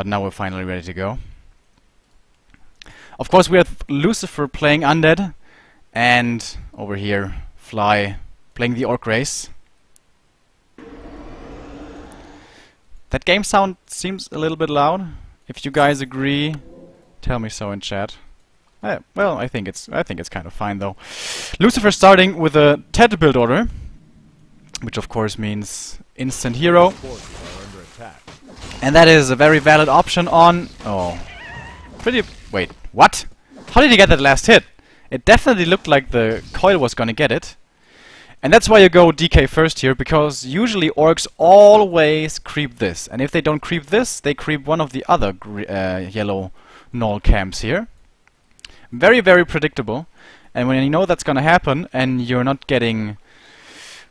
But now we're finally ready to go. Of course, we have Lucifer playing Undead, and over here, Fly playing the Orc race. That game sound seems a little bit loud. If you guys agree, tell me so in chat. Well, I think it's kind of fine though. Lucifer starting with a TED build order, which of course means instant hero, and that is a very valid option on. Wait, what? How did he get that last hit? It definitely looked like the coil was gonna get it. And that's why you go DK first here, because usually orcs always creep this. And if they don't creep this, they creep one of the other yellow null camps here. Very, very predictable. And when you know that's gonna happen, and you're not getting...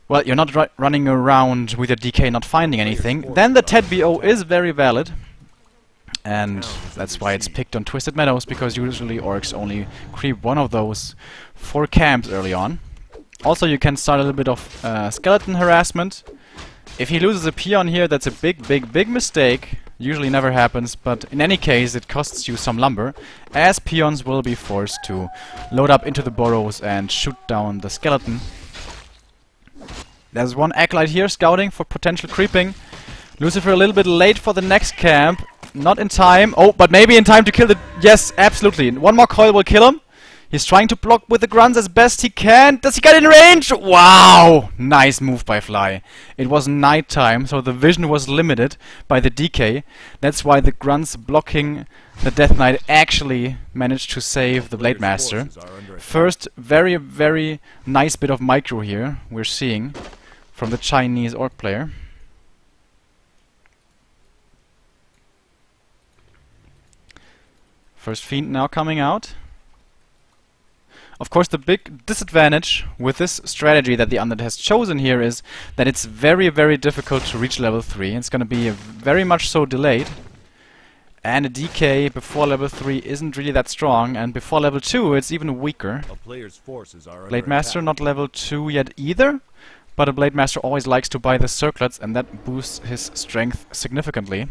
well, you're not running around with your DK not finding anything, then the TED BO is very valid. And that's why it's picked on Twisted Meadows, because usually orcs only creep one of those 4 camps early on. Also, you can start a little bit of skeleton harassment. If he loses a peon here, that's a big mistake. Usually never happens, but in any case it costs you some lumber, as peons will be forced to load up into the burrows and shoot down the skeleton. There's one acolyte here scouting for potential creeping. Lucifer a little bit late for the next camp. Not in time. Oh, but maybe in time to kill the... yes, absolutely. One more coil will kill him. He's trying to block with the grunts as best he can. Does he get in range? Wow! Nice move by Fly. It was nighttime, so the vision was limited by the DK. That's why the grunts blocking the Death Knight actually managed to save the Blade Master. First, very, very nice bit of micro here we're seeing from the Chinese orc player. First Fiend now coming out. Of course, the big disadvantage with this strategy that the Undead has chosen here is that it's very, very difficult to reach level 3. It's going to be very much so delayed. And a DK before level 3 isn't really that strong, and before level 2 it's even weaker. Blade Master not level 2 yet either, but a Blade Master always likes to buy the circlets, and that boosts his strength significantly.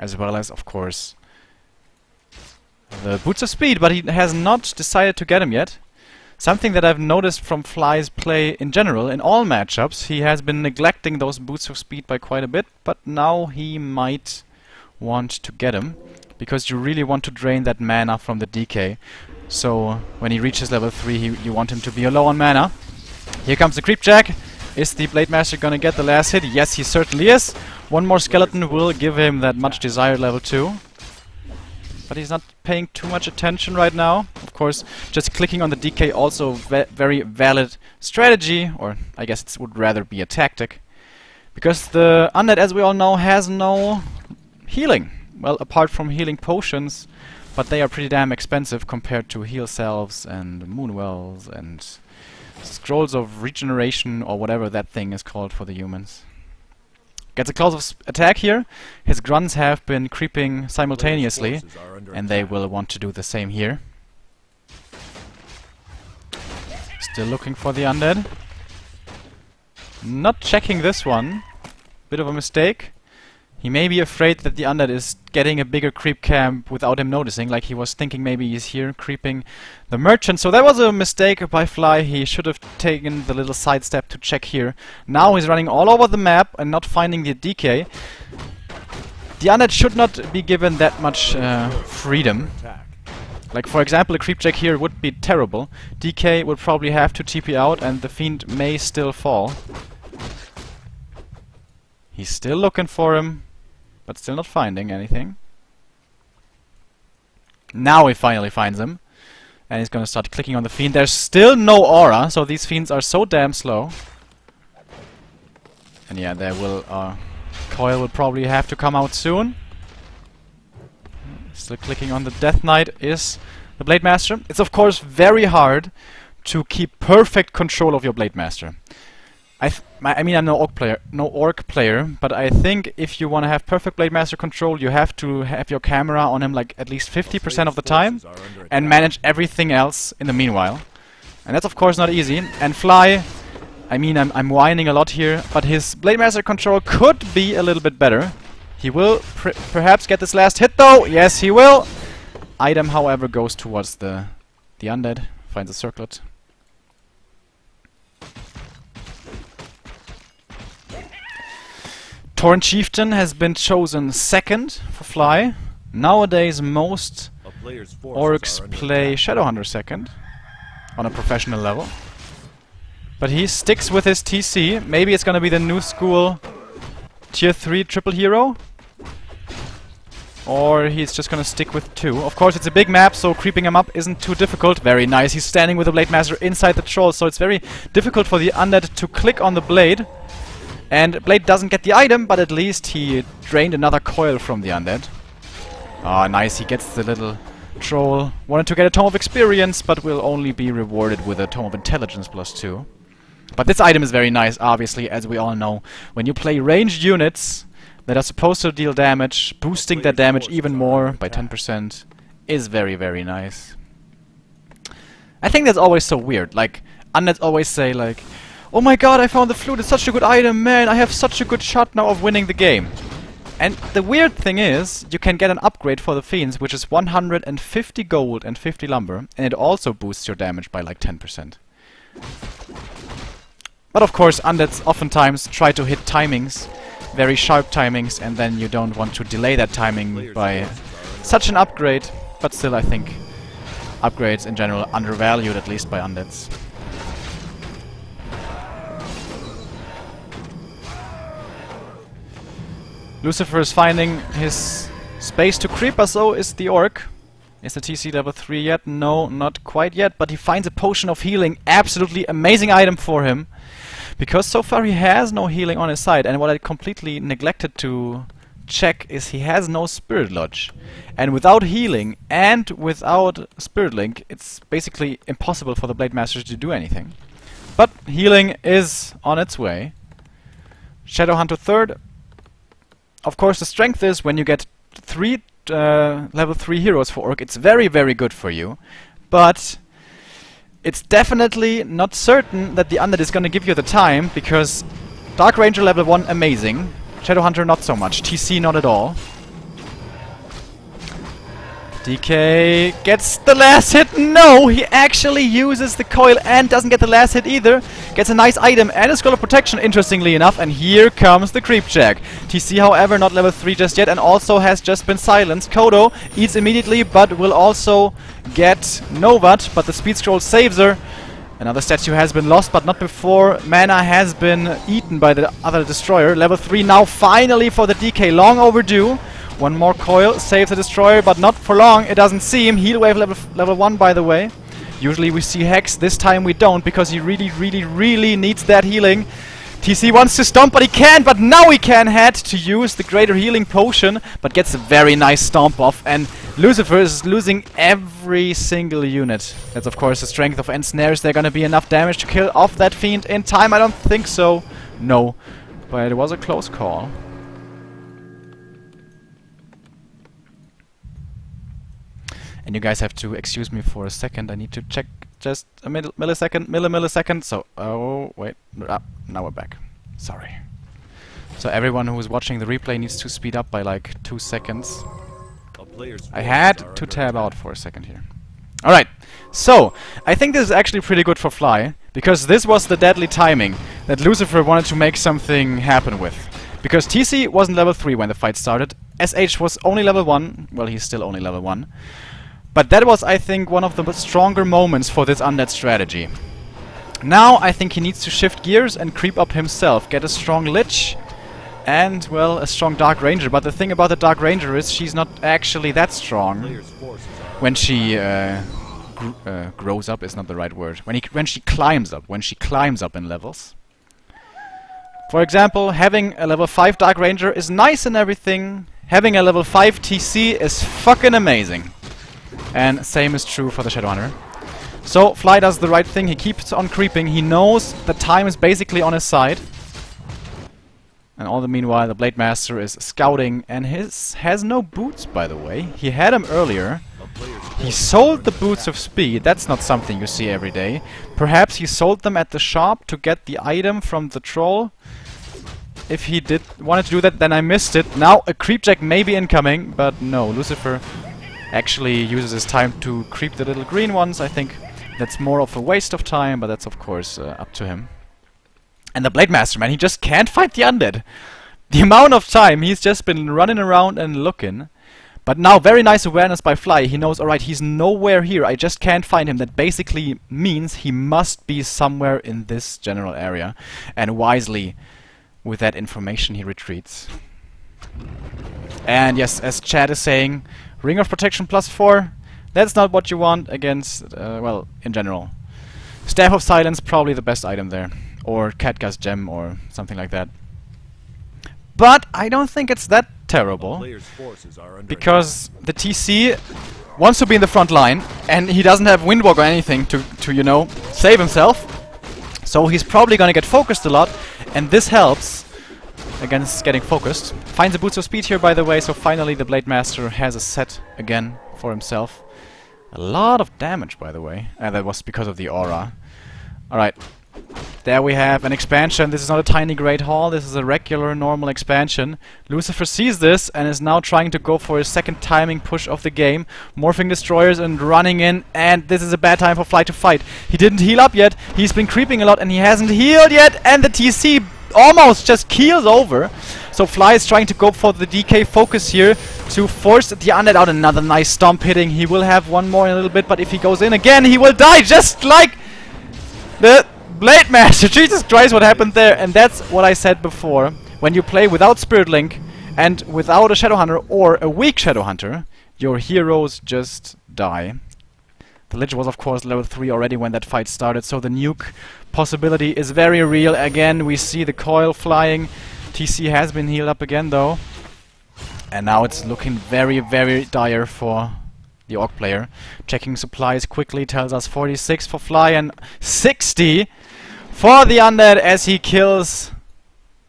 As well as, of course, the Boots of Speed, but he has not decided to get him yet. Something that I've noticed from Fly's play in general, in all matchups, he has been neglecting those Boots of Speed by quite a bit, but now he might want to get him, because you really want to drain that mana from the DK. So when he reaches level 3, you want him to be low on mana. Here comes the Creepjack. Is the Blade Master gonna get the last hit? Yes, he certainly is. One more skeleton will give him that much desired level 2. But he's not paying too much attention right now. Of course, just clicking on the DK also very valid strategy, or I guess it would rather be a tactic. Because the Undead, as we all know, has no healing. Well, apart from healing potions, but they are pretty damn expensive compared to heal salves and moonwells and scrolls of regeneration, or whatever that thing is called for the humans. Gets a close attack here. His grunts have been creeping simultaneously, and they will want to do the same here. Still looking for the Undead. Not checking this one. Bit of a mistake. He may be afraid that the Undead is getting a bigger creep camp without him noticing, like he was thinking maybe he's here creeping the merchant. So that was a mistake by Fly. He should have taken the little side step to check here. Now he's running all over the map and not finding the DK. The Undead should not be given that much freedom. Like, for example, a creepjack here would be terrible. DK would probably have to TP out, and the Fiend may still fall. He's still looking for him, but still not finding anything. Now he finally finds him, and he's gonna start clicking on the Fiend. There's still no aura, so these Fiends are so damn slow. And yeah, there will Coil will probably have to come out soon. Still clicking on the Death Knight is the Blade Master. It's of course very hard to keep perfect control of your Blade Master. I mean, I'm no orc player, but I think if you want to have perfect Blade Master control, you have to have your camera on him like at least 50% of the time, and manage everything else in the meanwhile. And that's of course not easy. And Fly, I mean, I'm whining a lot here, but his Blade Master control could be a little bit better. He will perhaps get this last hit though. Yes, he will. Item, however, goes towards the undead. Finds a circlet. Torn Chieftain has been chosen second for Fly. Nowadays, most orcs play Shadowhunter second on a professional level. But he sticks with his TC. Maybe it's gonna be the new school tier 3 triple hero. Or he's just gonna stick with 2. Of course, it's a big map, so creeping him up isn't too difficult. Very nice. He's standing with the Blade Master inside the troll, so it's very difficult for the undead to click on the blade. And Blade doesn't get the item, but at least he drained another coil from the undead. Ah, nice. He gets the little troll. Wanted to get a Tome of Experience, but will only be rewarded with a Tome of Intelligence +2. But this item is very nice, obviously, as we all know. When you play ranged units that are supposed to deal damage, boosting that damage even more by 10% is very, very nice. I think that's always so weird. Like, undeads always say, like, oh my god, I found the flute, it's such a good item, man, I have such a good shot now of winning the game. And the weird thing is, you can get an upgrade for the fiends, which is 150 gold and 50 lumber, and it also boosts your damage by like 10%. But of course, undeads oftentimes try to hit timings, very sharp timings, and then you don't want to delay that timing by such an upgrade. But still, I think upgrades in general are undervalued, at least by undeads. Lucifer is finding his space to creep, but so is the orc. Is the TC level 3 yet? No, not quite yet, but he finds a potion of healing. Absolutely amazing item for him. Because so far he has no healing on his side, and what I completely neglected to check is he has no Spirit Lodge. And without healing and without Spirit Link, it's basically impossible for the Blade Master to do anything. But healing is on its way. Shadowhunter third. Of course, the strength is when you get 3 level 3 heroes for Orc, it's very, very good for you. But it's definitely not certain that the undead is going to give you the time, because Dark Ranger level 1 amazing, Shadowhunter not so much, TC not at all. DK gets the last hit. No, he actually uses the coil and doesn't get the last hit either. Gets a nice item and a Scroll of Protection, interestingly enough, and here comes the creep check. TC, however, not level 3 just yet, and also has just been silenced. Kodo eats immediately, but will also get Novat, but the speed scroll saves her. Another statue has been lost, but not before mana has been eaten by the other destroyer. Level 3 now finally for the DK, long overdue. One more coil, saves the destroyer, but not for long, it doesn't seem. Heal wave level 1, by the way. Usually we see Hex, this time we don't, because he really needs that healing. TC wants to stomp, but he can't, but now he can. Had to use the greater healing potion, but gets a very nice stomp off, and Lucifer is losing every single unit. That's of course the strength of Ensnare. Is there gonna be enough damage to kill off that fiend in time? I don't think so. No. But it was a close call. And you guys have to excuse me for a second. I need to check just a millisecond. So, oh, wait. Now we're back. Sorry. So everyone who is watching the replay needs to speed up by like 2 seconds. I had to tab out for a second here. Alright. So, I think this is actually pretty good for Fly, because this was the deadly timing that Lucifer wanted to make something happen with. Because TC wasn't level 3 when the fight started. SH was only level 1. Well, he's still only level 1. But that was, I think, one of the stronger moments for this undead strategy. Now I think he needs to shift gears and creep up himself. Get a strong Lich and, well, a strong Dark Ranger. But the thing about the Dark Ranger is she's not actually that strong. When she grows up is not the right word. When she climbs up in levels. For example, having a level 5 Dark Ranger is nice and everything. Having a level 5 TC is fucking amazing. And same is true for the Shadowhunter. So Fly does the right thing, he keeps on creeping, he knows the time is basically on his side. And all the meanwhile the Blade Master is scouting, and has no boots, by the way. He had them earlier. He sold the boots of speed, that's not something you see every day. Perhaps he sold them at the shop to get the item from the troll. If he did wanted to do that, then I missed it. Now a creep jack may be incoming, but no, Lucifer actually uses his time to creep the little green ones. I think that's more of a waste of time, but that's of course up to him. And the Blade Master, man, he just can't fight the undead. The amount of time he's just been running around and looking. But now, very nice awareness by Fly. He knows, alright, he's nowhere here. I just can't find him. That basically means he must be somewhere in this general area. And wisely, with that information, he retreats. And yes, as Chad is saying, Ring of Protection +4. That's not what you want against, well, in general. Staff of Silence, probably the best item there. Or Catgust Gem or something like that. But I don't think it's that terrible, because the TC wants to be in the front line, and he doesn't have Windwalk or anything to you know, save himself. So he's probably gonna get focused a lot, and this helps against getting focused. Finds a Boots of Speed here, by the way, so finally the Blade Master has a set again for himself. A lot of damage, by the way, and that was because of the aura. Alright. There we have an expansion. This is not a tiny Great Hall, this is a regular normal expansion. Lucifer sees this and is now trying to go for his second timing push of the game. Morphing destroyers and running in, and this is a bad time for Fly to fight. He didn't heal up yet, he's been creeping a lot and he hasn't healed yet, and the TC almost just keels over. So Fly is trying to go for the DK focus here to force the undead out. Another nice stomp hitting. He will have one more in a little bit, but if he goes in again, he will die, just like the Blade Master. Jesus Christ, what happened there? And that's what I said before. When you play without Spirit Link and without a Shadowhunter or a weak Shadowhunter, your heroes just die. The Lich was of course level 3 already when that fight started, so the nuke possibility is very real. Again, we see the coil flying. TC has been healed up again though. And now it's looking very, very dire for the Orc player. Checking supplies quickly, tells us 46 for Fly and 60 for the undead as he kills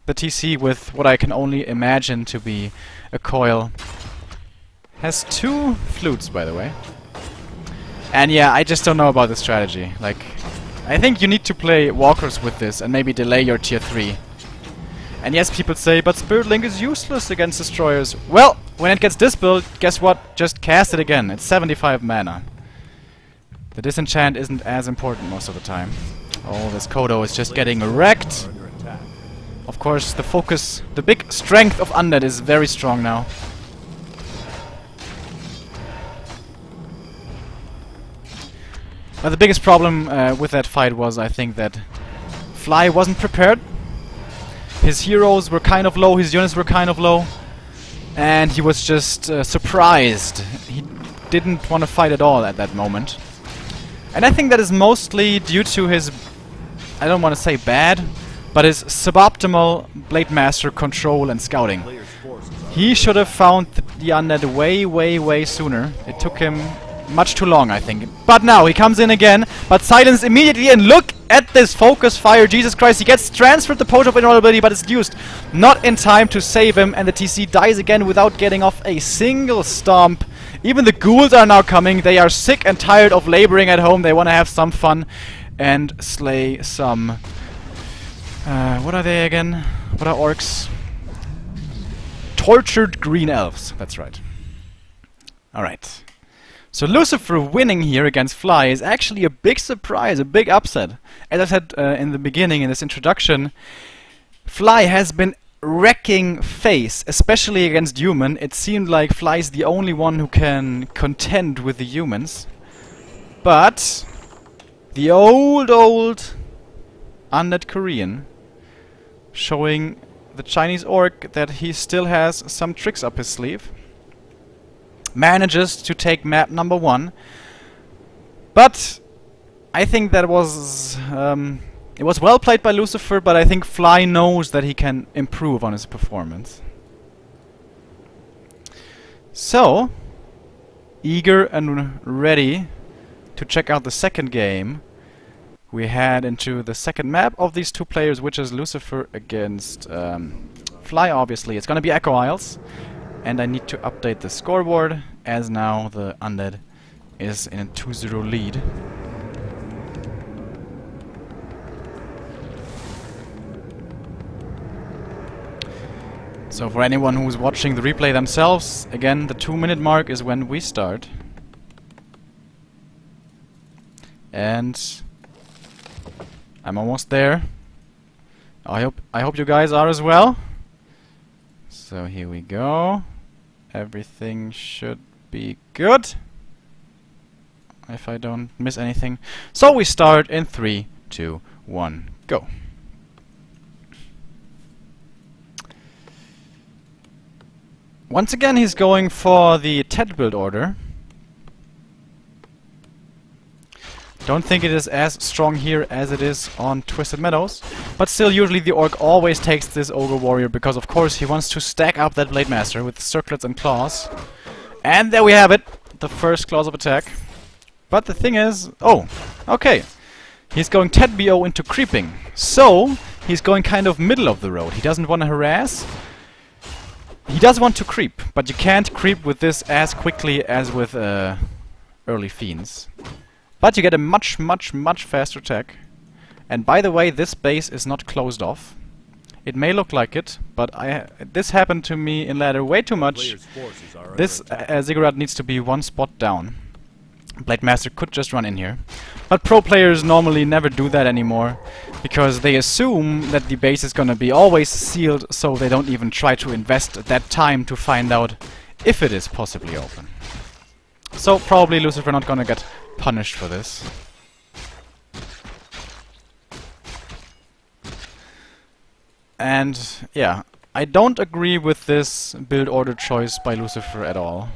the TC with what I can only imagine to be a coil. Has 2 flutes, by the way. And yeah, I just don't know about the strategy. Like, I think you need to play walkers with this and maybe delay your tier 3. And yes, people say, but Spirit Link is useless against destroyers. Well, when it gets dispelled, guess what? Just cast it again. It's 75 mana. The disenchant isn't as important most of the time. Oh, this Kodo is just getting wrecked. Of course, the focus, the big strength of Undead is very strong now. But the biggest problem with that fight was, I think, that Fly wasn't prepared. His heroes were kind of low, his units were kind of low, and he was just surprised. He didn't want to fight at all at that moment. And I think that is mostly due to his, I don't want to say bad, but his suboptimal Blade Master control and scouting. He should have found the undead way, way, way sooner. It took him much too long, I think. But now he comes in again, but silenced immediately, and look at this focus fire. Jesus Christ, he gets transferred the potion of invulnerability, but it's used not in time to save him, and the TC dies again without getting off a single stomp. Even the ghouls are now coming. They are sick and tired of laboring at home. They want to have some fun and slay some... what are they again? What are orcs? Tortured green elves. That's right. Alright. So Lucifer winning here against Fly is actually a big surprise, a big upset. As I said in the beginning, in this introduction, Fly has been wrecking face, especially against human. It seemed like Fly's the only one who can contend with the humans. But the old undead Korean showing the Chinese orc that he still has some tricks up his sleeve. Manages to take map number 1, but I think that was it was well played by Lucifer, but I think Fly knows that he can improve on his performance. So, eager and ready to check out the second game, we head into the second map of these two players, which is Lucifer against Fly, obviously. It's gonna be Echo Isles. And I need to update the scoreboard, as now the undead is in a 2-0 lead. So for anyone who's watching the replay themselves, again, the 2-minute mark is when we start. And I'm almost there. I hope you guys are as well. So here we go. Everything should be good, if I don't miss anything. So we start in 3, 2, 1, go. Once again, he's going for the TED build order. Don't think it is as strong here as it is on Twisted Meadows, but still usually the orc always takes this ogre warrior because of course he wants to stack up that blade master with circlets and claws. And there we have it, the first claws of attack. But the thing is, oh, okay, he's going TED BO into creeping, so he's going kind of middle of the road. He doesn't want to harass. He does want to creep, but you can't creep with this as quickly as with early fiends. But you get a much faster attack. And by the way, this base is not closed off. It may look like it, but this happened to me in ladder way too much. This ziggurat needs to be one spot down. Blade Master could just run in here. But pro players normally never do that anymore, because they assume that the base is gonna be always sealed, so they don't even try to invest that time to find out if it is possibly open. So probably Lucifer not gonna get punished for this. And yeah, I don't agree with this build order choice by Lucifer at all.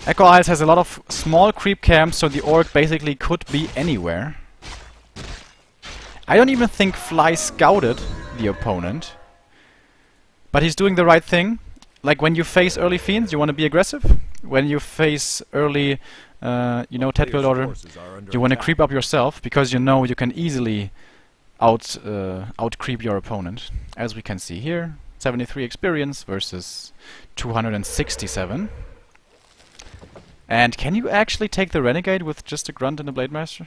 Equalizes has a lot of small creep camps, so the orc basically could be anywhere. I don't even think Fly scouted the opponent, but he's doing the right thing. Like when you face early fiends, you want to be aggressive. When you face early, you know, TED build order, you want to creep up yourself because you know you can easily out creep your opponent. As we can see here, 73 experience versus 267. And can you actually take the Renegade with just a Grunt and a Blade Master?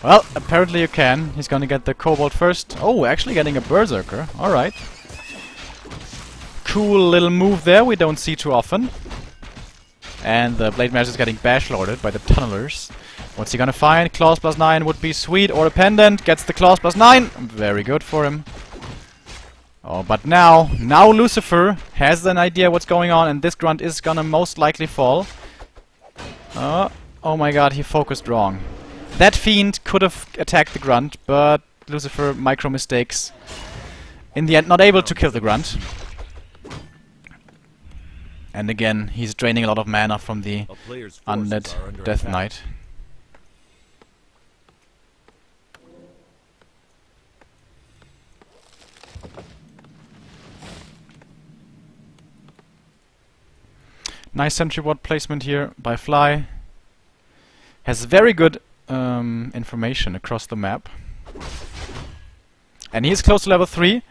Well, apparently you can. He's gonna get the Kobold first. Oh, actually getting a Berserker. Alright. Cool little move there, we don't see too often. And the Blade Master is getting bash-lorded by the Tunnelers. What's he gonna find? Claws +9 would be sweet, or a Pendant. Gets the Claws +9. Very good for him. Oh, but now Lucifer has an idea what's going on, and this Grunt is gonna most likely fall. Oh my god, he focused wrong. That Fiend could have attacked the Grunt, but Lucifer micro mistakes. In the end, not able to kill the Grunt. And again, he's draining a lot of mana from the Undead Death Knight. Nice sentry ward placement here by Fly. Has very good information across the map. And he's close to level 3.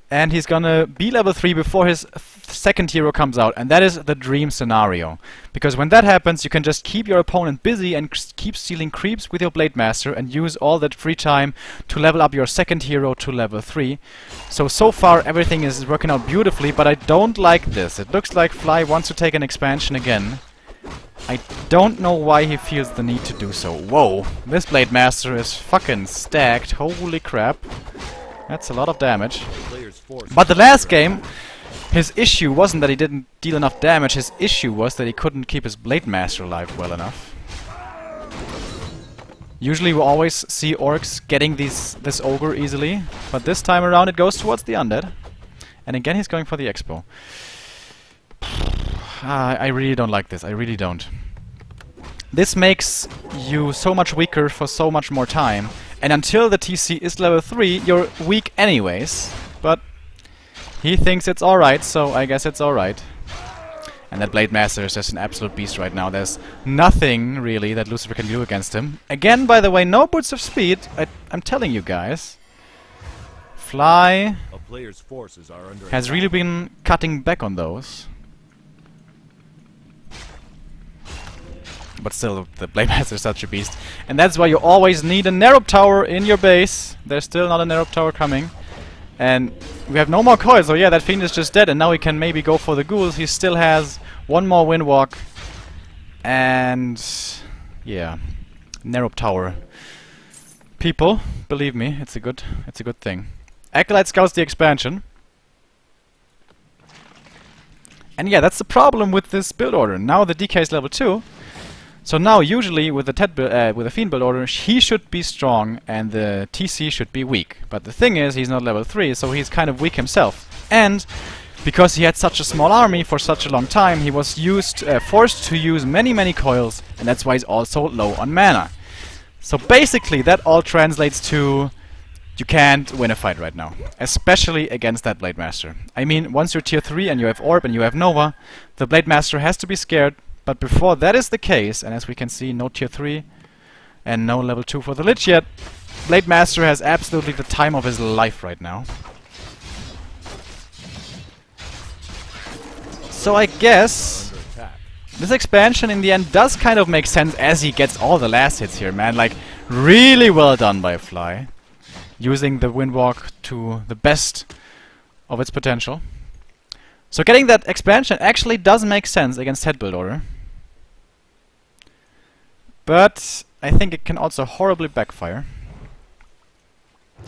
And he's gonna be level 3 before his second hero comes out. And that is the dream scenario. Because when that happens, you can just keep your opponent busy and keep stealing creeps with your Blade Master and use all that free time to level up your second hero to level 3. So far everything is working out beautifully, but I don't like this. It looks like Fly wants to take an expansion again. I don't know why he feels the need to do so. Whoa, this Blade Master is fucking stacked. Holy crap. That's a lot of damage. But the last game, his issue wasn't that he didn't deal enough damage, his issue was that he couldn't keep his Blade Master alive well enough. Usually we always see orcs getting this ogre easily, but this time around it goes towards the undead. And again he's going for the expo. I really don't like this, I really don't. This makes you so much weaker for so much more time. And until the TC is level 3, you're weak anyways. But he thinks it's alright, so I guess it's alright. And that Blade Master is just an absolute beast right now. There's nothing, really, that Lucifer can do against him. Again, by the way, no boots of speed. I'm telling you guys. Fly has really been cutting back on those. But still, the Blade Master is such a beast. And that's why you always need a Narrow Tower in your base. There's still not a Narrow Tower coming. And We have no more coils, so yeah, that fiend is just dead, and now he can maybe go for the ghouls. He still has one more windwalk, and yeah, narrow tower. People, believe me, it's a good thing. Acolyte scouts the expansion, and yeah, that's the problem with this build order. Now the DK is level 2. So now, usually with the Fiend build order, he should be strong and the TC should be weak. But the thing is, he's not level 3, so he's kind of weak himself. And because he had such a small army for such a long time, he was forced to use many coils, and that's why he's also low on mana. So basically, that all translates to you can't win a fight right now, especially against that Blade Master. I mean, once you're tier 3 and you have Orb and you have Nova, the Blade Master has to be scared. But before that is the case, and as we can see, no tier 3 and no level 2 for the Lich yet, Blade Master has absolutely the time of his life right now. So I guess this expansion in the end does kind of make sense as he gets all the last hits here, man. Like, really well done by Fly, using the Windwalk to the best of its potential. So getting that expansion actually does make sense against head build order. But I think it can also horribly backfire.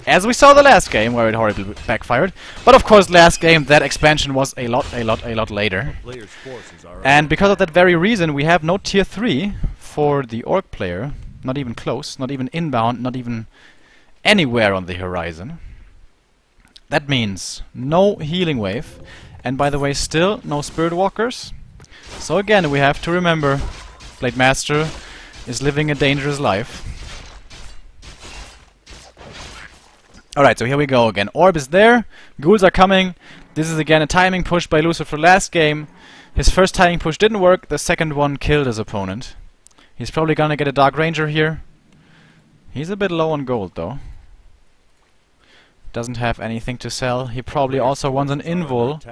As we saw the last game where it horribly backfired. But of course last game that expansion was a lot later. And because of that very reason we have no tier 3 for the Orc player. Not even close, not even inbound, not even anywhere on the horizon. That means no healing wave. And by the way, still no Spirit Walkers. So again, we have to remember, Blade Master is living a dangerous life. Alright, so here we go again. Orb is there, ghouls are coming. This is again a timing push by Lucifer last game. His first timing push didn't work, the second one killed his opponent. He's probably gonna get a Dark Ranger here. He's a bit low on gold though. Doesn't have anything to sell. He probably also wants an invul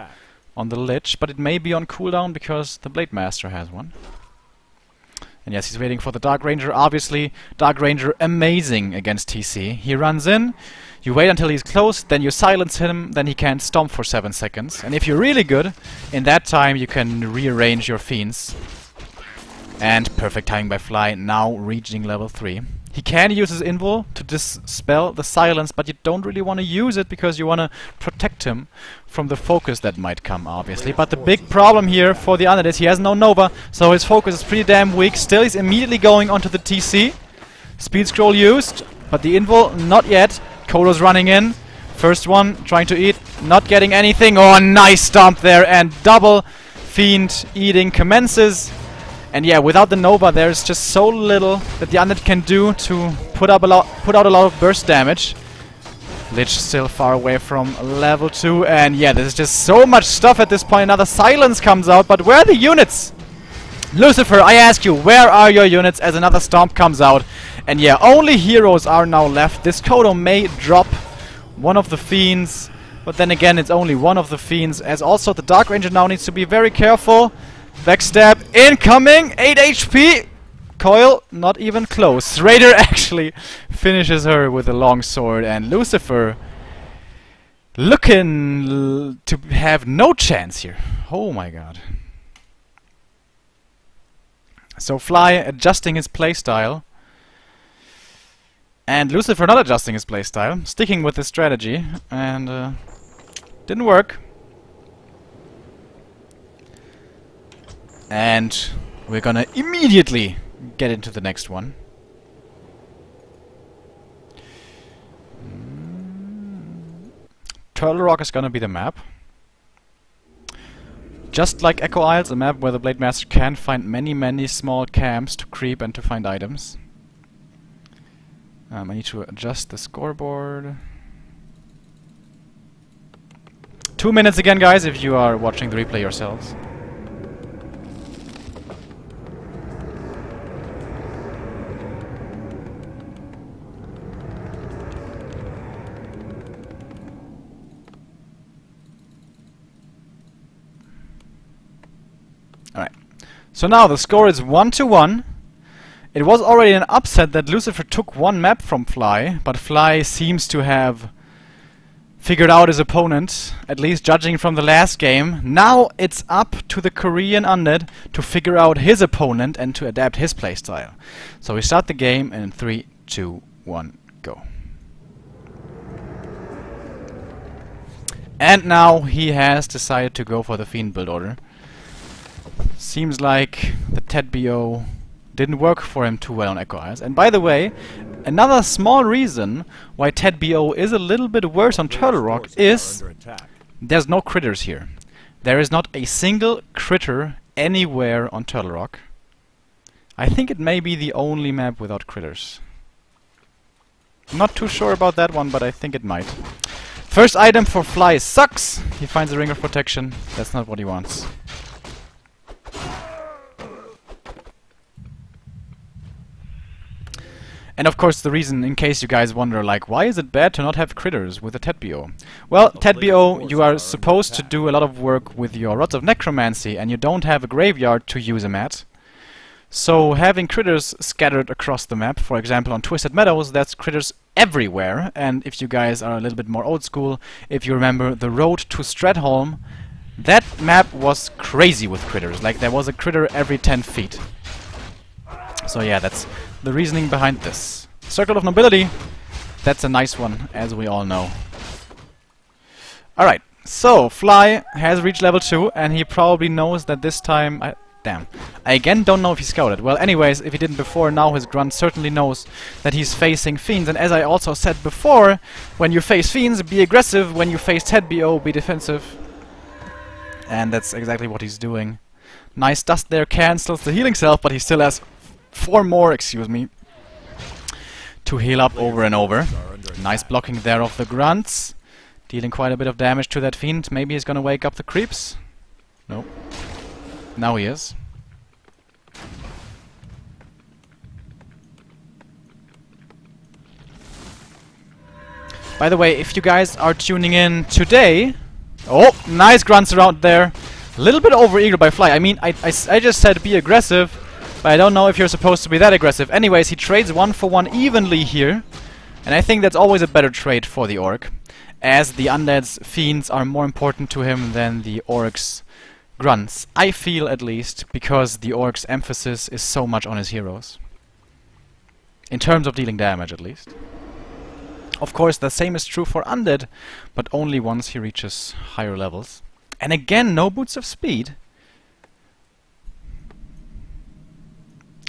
on the Lich, but it may be on cooldown because the Blade Master has one. And yes, he's waiting for the Dark Ranger. Obviously, Dark Ranger amazing against TC. He runs in, you wait until he's close, then you silence him, then he can't stomp for 7 seconds. And if you're really good, in that time you can rearrange your fiends. And perfect timing by Fly, now reaching level 3. He can use his invul to dispel the silence, but you don't really want to use it because you want to protect him from the focus that might come, obviously. But the big problem here for the Undead is he has no Nova, so his focus is pretty damn weak. Still, he's immediately going onto the TC. Speed scroll used, but the invul not yet. Kolo's running in. First one, trying to eat, not getting anything. Oh, nice stomp there, and double fiend eating commences. And yeah, without the Nova, there's just so little that the Undead can do to put out a lot of burst damage. Lich still far away from level 2, and yeah, there's just so much stuff at this point. Another silence comes out, but where are the units? Lucifer, I ask you, where are your units as another stomp comes out? And yeah, only heroes are now left. This Kodo may drop one of the fiends, but then again, it's only one of the fiends, as also the Dark Ranger now needs to be very careful. Backstab incoming, 8 HP. Coil not even close. Raider actually finishes her with a long sword, and Lucifer looking to have no chance here. Oh my god. So Fly adjusting his playstyle, and Lucifer not adjusting his playstyle, sticking with his strategy, and didn't work. And we're gonna immediately get into the next one. Turtle Rock is gonna be the map. Just like Echo Isles, a map where the Blade Master can find many small camps to creep and to find items. I need to adjust the scoreboard. 2 minutes again, guys, if you are watching the replay yourselves. Alright, so now the score is 1-1. It was already an upset that Lucifer took one map from Fly, but Fly seems to have figured out his opponent, at least judging from the last game. Now it's up to the Korean undead to figure out his opponent and to adapt his playstyle. So we start the game in 3, 2, 1, go. And now he has decided to go for the Fiend build order. Seems like the TED-BO didn't work for him too well on equalizes. And by the way, another small reason why TED-BO is a little bit worse on Turtle Rock is there's no critters here. There is not a single critter anywhere on Turtle Rock. I think it may be the only map without critters. Not too sure about that one, but I think it might. First item for Fly sucks. He finds a Ring of Protection. That's not what he wants. And of course the reason, in case you guys wonder, like, why is it bad to not have critters with a TED-BO? Well, TED-BO, you are supposed to do a lot of work with your Rods of Necromancy, and you don't have a graveyard to use them at. So having critters scattered across the map, for example on Twisted Meadows, that's critters everywhere. And if you guys are a little bit more old school, if you remember the road to Stratholm, that map was crazy with critters. Like, there was a critter every 10 feet. So yeah, that's the reasoning behind this. Circle of Nobility, that's a nice one, as we all know. Alright, so Fly has reached level 2, and he probably knows that this time... Damn. I again don't know if he scouted. Well, anyways, if he didn't before, now his grunt certainly knows that he's facing Fiends. And as I also said before, when you face Fiends, be aggressive. When you face TED-BO, be defensive. And that's exactly what he's doing. Nice dust there, cancels the healing self, but he still has 4 more, excuse me, to heal up over and over. Nice blocking there of the grunts. Dealing quite a bit of damage to that Fiend. Maybe he's gonna wake up the creeps. Nope. Now he is. By the way, if you guys are tuning in today... Oh, nice grunts around there. A little bit over-eager by Fly. I mean, I just said be aggressive, but I don't know if you're supposed to be that aggressive. Anyways, he trades 1 for 1 evenly here. And I think that's always a better trade for the Orc, as the Undead's Fiends are more important to him than the Orc's grunts. I feel, at least, because the Orc's emphasis is so much on his heroes. In terms of dealing damage, at least. Of course, the same is true for Undead, but only once he reaches higher levels. And again, no boots of speed.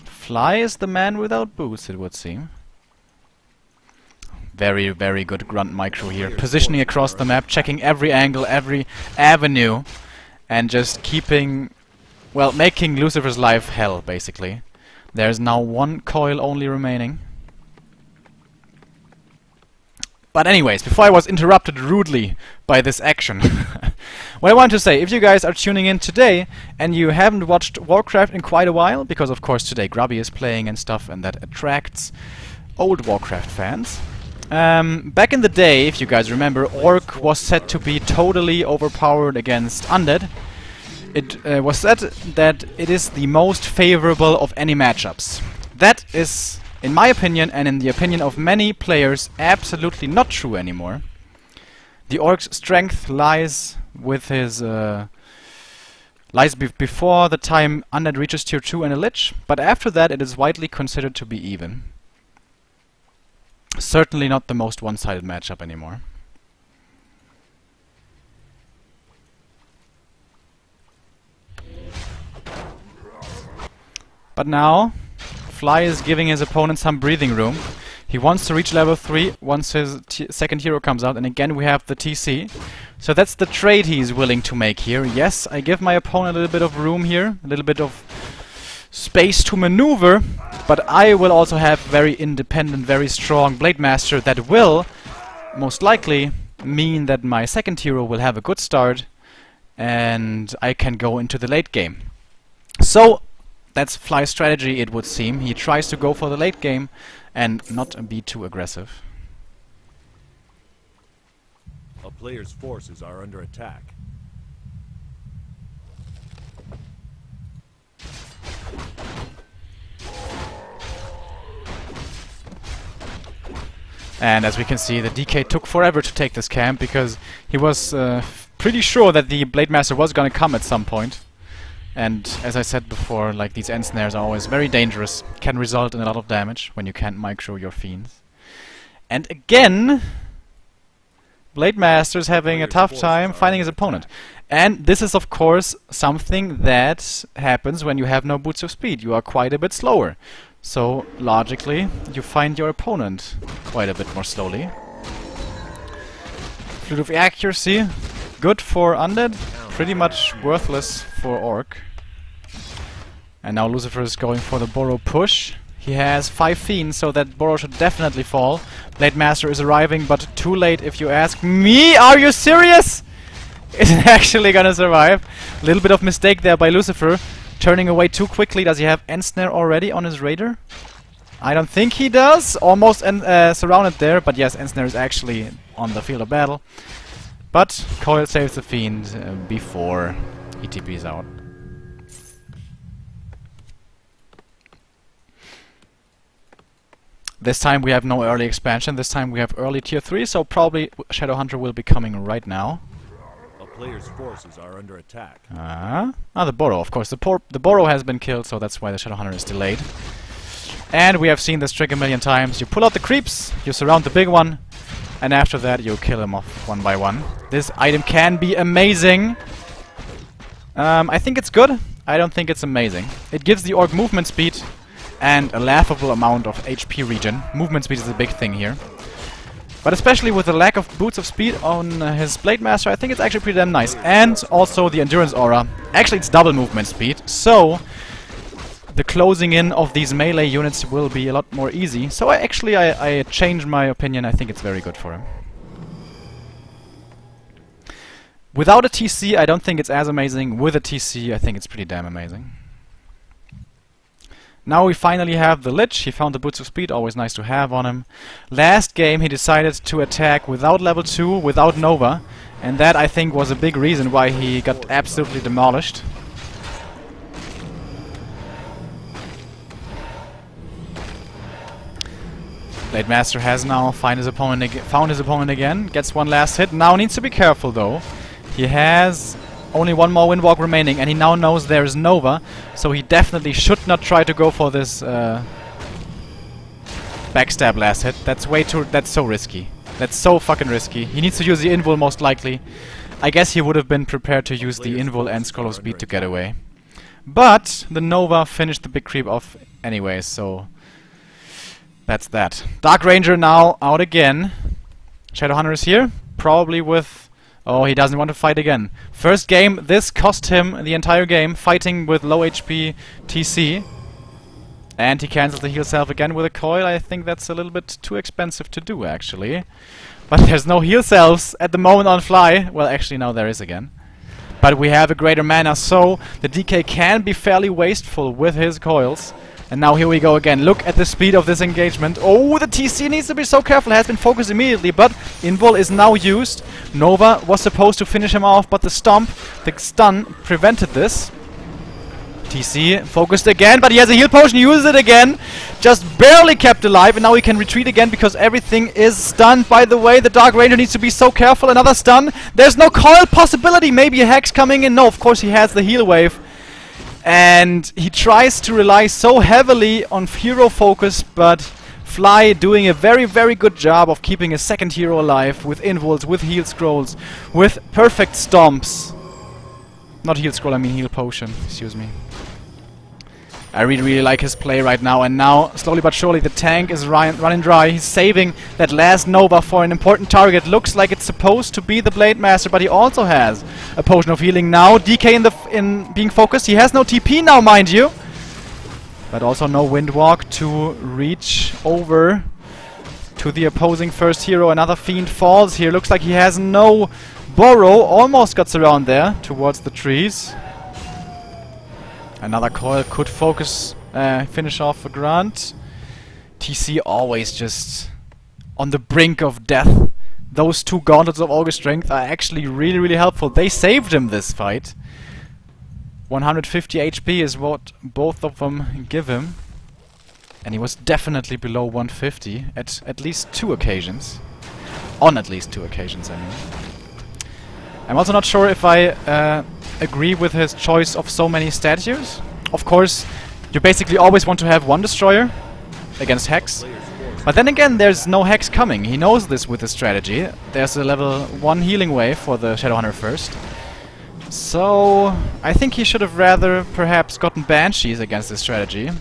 Fly is the man without boots, it would seem. Very, very good grunt micro here. Positioning across the map, checking every angle, every avenue, and just keeping, well, making Lucifer's life hell, basically. There's now 1 coil only remaining. But anyways, before I was interrupted rudely by this action, what I want to say, if you guys are tuning in today and you haven't watched Warcraft in quite a while, because of course today Grubby is playing and stuff, and that attracts old Warcraft fans. Back in the day, if you guys remember, Orc was said to be totally overpowered against Undead. It was said that it is the most favorable of any matchups. That is, in my opinion, and in the opinion of many players, absolutely not true anymore. The Orc's strength lies with his... before the time Undead reaches tier 2 and a Lich, but after that it is widely considered to be even. Certainly not the most one-sided matchup anymore. But now, Fly is giving his opponent some breathing room. He wants to reach level 3 once his second hero comes out, and again we have the TC. So that's the trade he's willing to make here. Yes, I give my opponent a little bit of room here, a little bit of space to maneuver, but I will also have very independent, very strong Blade Master that will, most likely, mean that my second hero will have a good start and I can go into the late game. So, that's Fly's strategy, it would seem. He tries to go for the late game and not be too aggressive. A player's forces are under attack. And as we can see, the DK took forever to take this camp because he was pretty sure that the Blade Master was gonna come at some point. And as I said before, like, these end snares are always very dangerous, can result in a lot of damage when you can't micro your fiends. And again, Blade Master is having a tough time finding his opponent. And this is of course something that happens when you have no boots of speed. You are quite a bit slower. So logically, you find your opponent quite a bit more slowly. Flute of accuracy, good for undead, pretty much worthless for orc. And now Lucifer is going for the Burrow push. He has 5 fiends, so that Burrow should definitely fall. Blade Master is arriving, but too late if you ask me. Are you serious? Is it actually gonna survive? A little bit of mistake there by Lucifer. Turning away too quickly. Does he have Ensnare already on his radar? I don't think he does. Almost surrounded there, but yes, Ensnare is actually on the field of battle. But Coil saves the fiend before he TPs out. This time we have no early expansion. This time we have early tier 3, so probably Shadowhunter will be coming right now. Player's forces are under attack. The Burrow, of course. The Burrow has been killed, so that's why the Shadowhunter is delayed. And we have seen this trick a million times. You pull out the creeps, you surround the big one, and after that you kill him off one by one. This item can be amazing. I think it's good. I don't think it's amazing. It gives the orc movement speed and a laughable amount of HP regen. Movement speed is a big thing here. But especially with the lack of boots of speed on his Blade Master, I think it's actually pretty damn nice. And also the Endurance Aura. Actually, it's double movement speed, so the closing in of these melee units will be a lot more easy. So I changed my opinion. I think it's very good for him. Without a TC, I don't think it's as amazing. With a TC, I think it's pretty damn amazing. Now we finally have the Lich. He found the boots of speed, always nice to have on him. Last game he decided to attack without level 2, without Nova, and that I think was a big reason why he got absolutely demolished. Blade Master has now found his opponent again, gets one last hit. Now needs to be careful though. He has only one more Windwalk remaining, and he now knows there is Nova, so he definitely should not try to go for this backstab last hit. That's so risky. That's so fucking risky. He needs to use the Invul most likely. I guess he would have been prepared to use the Invul and Scroll of Speed to get away. But the Nova finished the big creep off anyway, so that's that. Dark Ranger now out again. Shadowhunter is here, probably with... Oh, he doesn't want to fight again. First game, this cost him the entire game, fighting with low HP TC. And he cancels the heal self again with a coil. I think that's a little bit too expensive to do, actually. But there's no heal selves at the moment on Fly. Well, actually, now there is again. But we have a greater mana, so the DK can be fairly wasteful with his coils. And now here we go again. Look at the speed of this engagement. Oh, the TC needs to be so careful. Has been focused immediately, but Invul is now used. Nova was supposed to finish him off, but the stun prevented this. TC focused again, but he has a heal potion. He uses it again. Just barely kept alive, and now he can retreat again because everything is stunned. By the way, the Dark Ranger needs to be so careful. Another stun. There's no coil possibility. Maybe a Hex coming in. No, of course he has the heal wave. And he tries to rely so heavily on hero focus, but Fly doing a very, very good job of keeping a second hero alive with invuls, with heal scrolls, with perfect stomps. Not heal scroll, I mean heal potion, excuse me. I really, really like his play right now, and now, slowly but surely, the tank is running dry. He's saving that last Nova for an important target. Looks like it's supposed to be the Blade Master, but he also has a potion of healing now. DK in being focused. He has no TP now, mind you. But also no Windwalk to reach over to the opposing first hero. Another Fiend falls here. Looks like he has no Burrow. Almost got around there towards the trees. Another coil could focus, finish off a grunt. TC always just on the brink of death. Those two gauntlets of Ogre Strength are actually really, really helpful. They saved him this fight. 150 HP is what both of them give him. And he was definitely below 150 at least 2 occasions. On at least 2 occasions, I mean. I'm also not sure if I agree with his choice of so many statues. Of course, you basically always want to have one destroyer against Hex. But then again, there's no Hex coming. He knows this with his strategy. There's a level 1 healing wave for the Shadowhunter first. So, I think he should have rather perhaps gotten Banshees against this strategy.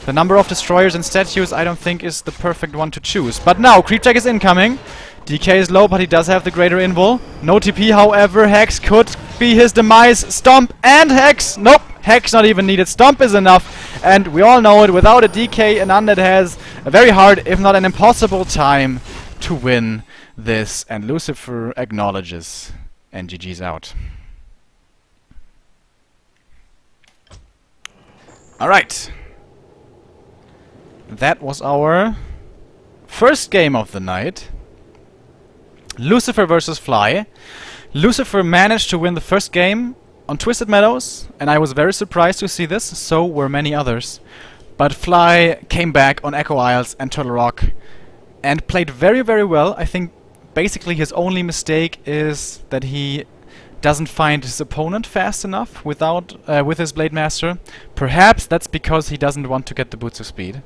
The number of destroyers and statues I don't think is the perfect one to choose. But now, creep check is incoming. DK is low, but he does have the greater invul. No TP, however, Hex could be his demise. Stomp and Hex! Nope, Hex not even needed. Stomp is enough. And we all know it, without a DK, an Undead has a very hard, if not an impossible time to win this. And Lucifer acknowledges. And GG's out. Alright. That was our first game of the night. Lucifer versus Fly. Lucifer managed to win the first game on Twisted Meadows, and I was very surprised to see this, so were many others. But Fly came back on Echo Isles and Turtle Rock and played very, very well. I think basically his only mistake is that he doesn't find his opponent fast enough with his Blade Master. Perhaps that's because he doesn't want to get the boots of speed.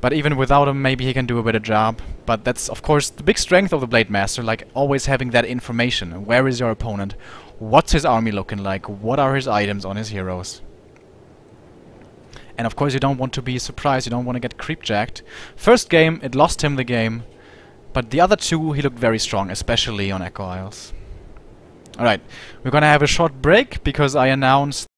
But even without him, maybe he can do a better job. But that's, of course, the big strength of the Blade Master, like always having that information. Where is your opponent? What's his army looking like? What are his items on his heroes? And of course you don't want to be surprised, you don't want to get creep-jacked. First game, it lost him the game. But the other two, he looked very strong, especially on Echo Isles. Alright, we're gonna have a short break, because I announced